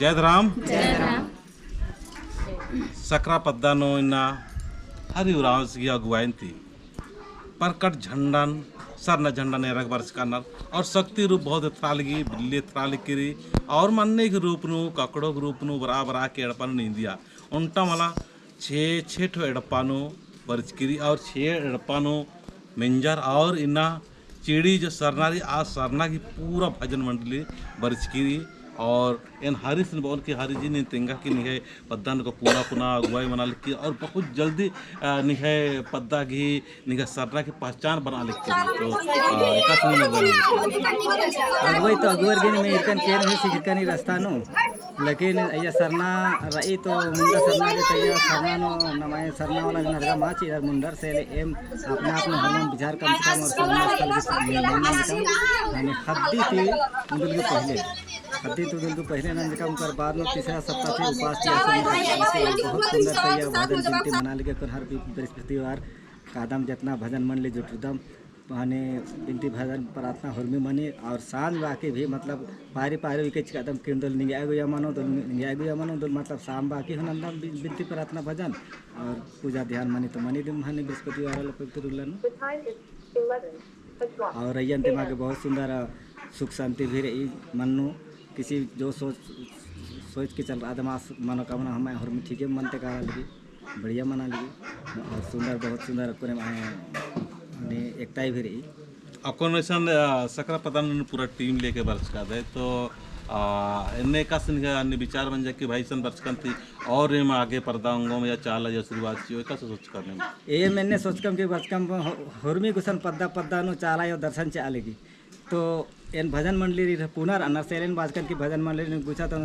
जयराम सकरा पद्दानो इन्ना हरी उरावसगी अगुवाइंती परकट झंडन सरना झंडन एरग वर्ष कानर और शक्ति रूप बहुत थ्रालगी बिल्ली थ्रालिकिरी और मन्ने के रूप नु ककड़ो के रूप नु बरा के एड़पानु निंदिया उल्टा मला छे ठो एड़पानु बरचकिरी और छे एड़पानु मिंजर और इन्ना चिड़ी जो सरनारी आज सरना की पूरा भजन मंडली बरचकिरी और इन हरी सिंह बोल के हरी जी ने तेंगा की निहे पद्दा को पुना अगुवाई बना लिखी और बहुत जल्दी निहे पद्दा की निहे सरना की पहचान बना लिखी तो अगुवाई तो अगुवर गिन में इरकन केन है सिरकनी रास्ता नो लेकिन ये सरना रही तो मुंडा सरना दे तो ये सरना नो नमाय सरना वाला नरगा माच इधर मुंडर से ले एम अपने आप में हम विचार कम से कम और सरना स्थल की यानी हद्दी थी मुंडल के पहले हद्दी तो दिल को पहले नंद कम कर बाद में तीसरा सप्ताह थे उपास किया बहुत सुंदर से यह भजन जयंती मना लिखे कर हर बृहस्पतिवार कादम जितना भजन मन ले जुटुदम माने बिनती भजन प्रार्थना हरमी मनी और सांझ बाकी भी मतलब पारी पारी के कदम किंदल निगाह गुया मानो दल मतलब शाम बाकी हो नंदम बिनती प्रार्थना भजन और पूजा ध्यान मनी तो मनी दिन मनी बृहस्पतिवार लोग और रैयन दिमाग के बहुत सुंदर सुख शांति भी रही मनु किसी जो सोच के चल रहा था मनोकामना हमें हर में ठीक है मनते करा लगी बढ़िया मना लगी और सुंदर बहुत सुंदर कोने में एकता भी रही अपन ऐसा सकरा पता पूरा टीम लेके वर्ष का दे तो इन्ने का अन्य विचार बन जाए कि भाई सन वर्ष थी और ये आगे पर्दांगों में या चाल या शुरुआत की का सोच करने में ये मैंने सोच कम कि वर्ष कम हरमी कुशन पद्दा नो चाला या दर्शन चालेगी तो इन भजन मंडली पुनर नरसेन बाजकन की भजन मंडली गुछा तो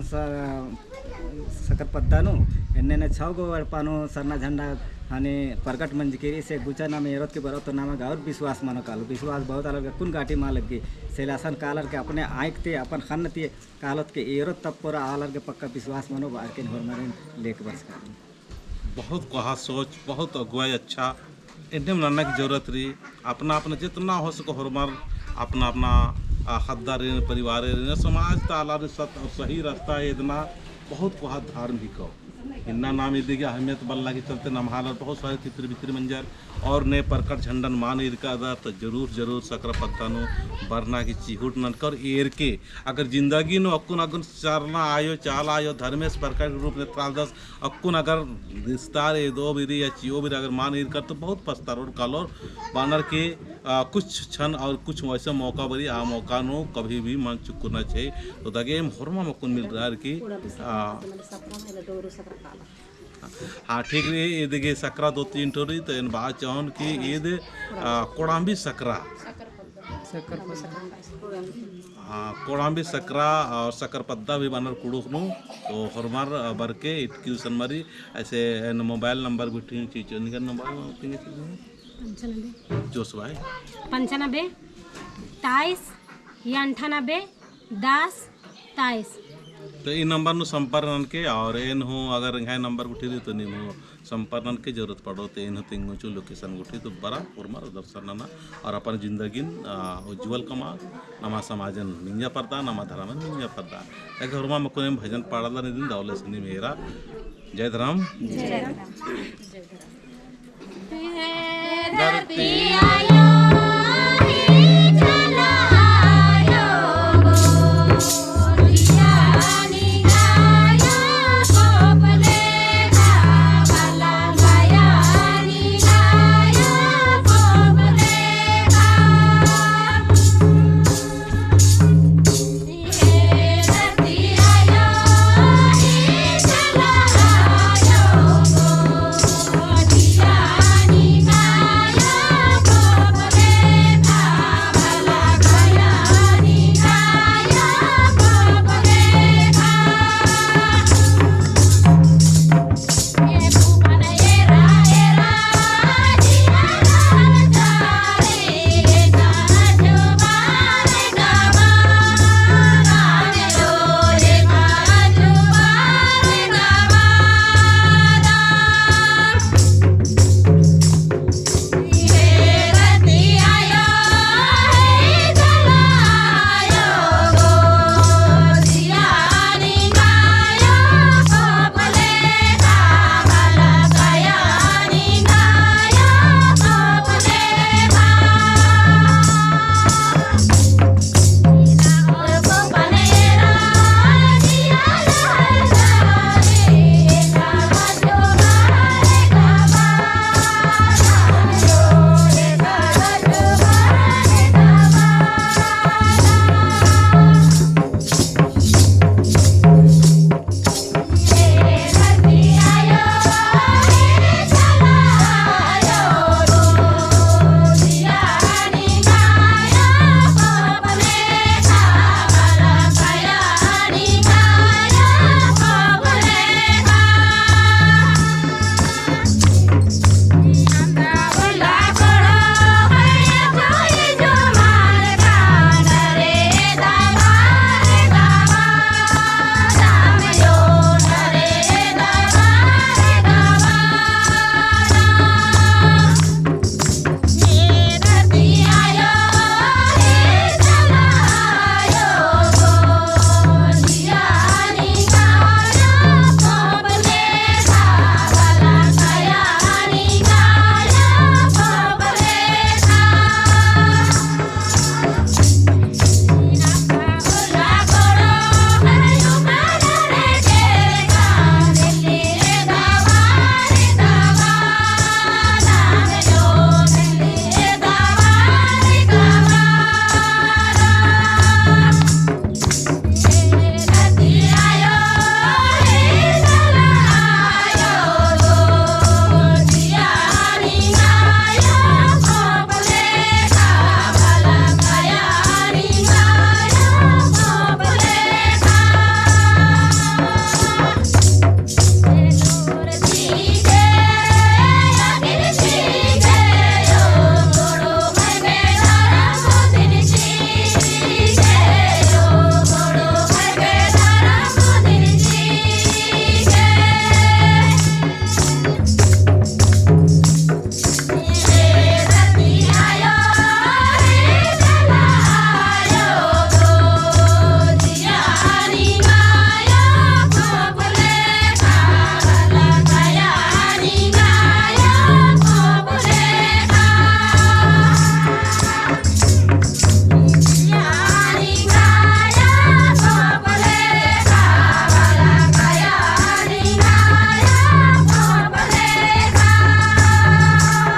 सकत पद्दानो इन्ने 6 गो अड़पानो सरना झंडा हाने प्रकट मंजकेरी से गुचा नाम एरत के बरो तो नाम गाँव विश्वास मानो कालो विश्वास बहुत अलग कुन घाटी माँ लग गई सेलासन कालर के अपने आँख थे अपन खन थे कालत के एरत तब पूरा आलर के पक्का विश्वास मानो बाहर के हरमारे लेक वर्ष का बहुत कहा सोच बहुत अगुवाई अच्छा इन्हें मनाने की जरूरत रही अपना अपना जितना हो सको हरमार अपना अपना हद्दार परिवार समाज ताला सही रास्ता है इतना बहुत बहुत धार्मिक हो इन्ना नाम यदि अहमियत बल्ला के चलते नमहाल बहुत सारे तितर बितर मंजर और ने परकट झंडन मान इरका अदा तो जरूर सकरा पत्तानो बरना की चिहुट ननकर एर के अगर जिंदगी नो अक्कुन अगुन चारना आयो चाल आयो धर्मेश प्रकट रूप में त्रालदस अक्कुन अगर विस्तार ए दो बिरी या चियो बिरी अगर मान इर कर तो बहुत पछतार और कालोर बानर के कुछ क्षण और कुछ वैसे मौका बरी आ मौका नो कभी भी मन चुकना चाहिए तो दगे हरमा मकुन मिल रहा है कि हाँ ठीक है ये देखिए सकरा 2-3 ठोरी तो इन बात चाहन कि ये दे कोड़ाम्बी सकरा हाँ कोड़ाम्बी सकरा और शक्कर पद्दा भी बनर कुड़ुकनु तो हरमार बरके इतकी सनमरी ऐसे मोबाइल नंबर भी ठीक चीज निकल नंबर जोश भाई 95 23 98 10 23 तो इन नंबर नु संपर्क के और इन हो अगर यहाँ नंबर उठी तो नहीं हो संपर्क के जरूरत पड़ो तो इन तीन चो लोकेशन उठी तो बड़ा उर्मार दर्शन ना और अपन जिंदगी उज्जवल कमा नमा समाजन निंजा पड़ता नमा धर्मन निंजा पड़ता एक उर्मा में कोई भजन पाड़ा नहीं दौले सुनी मेरा जय धर्म धरती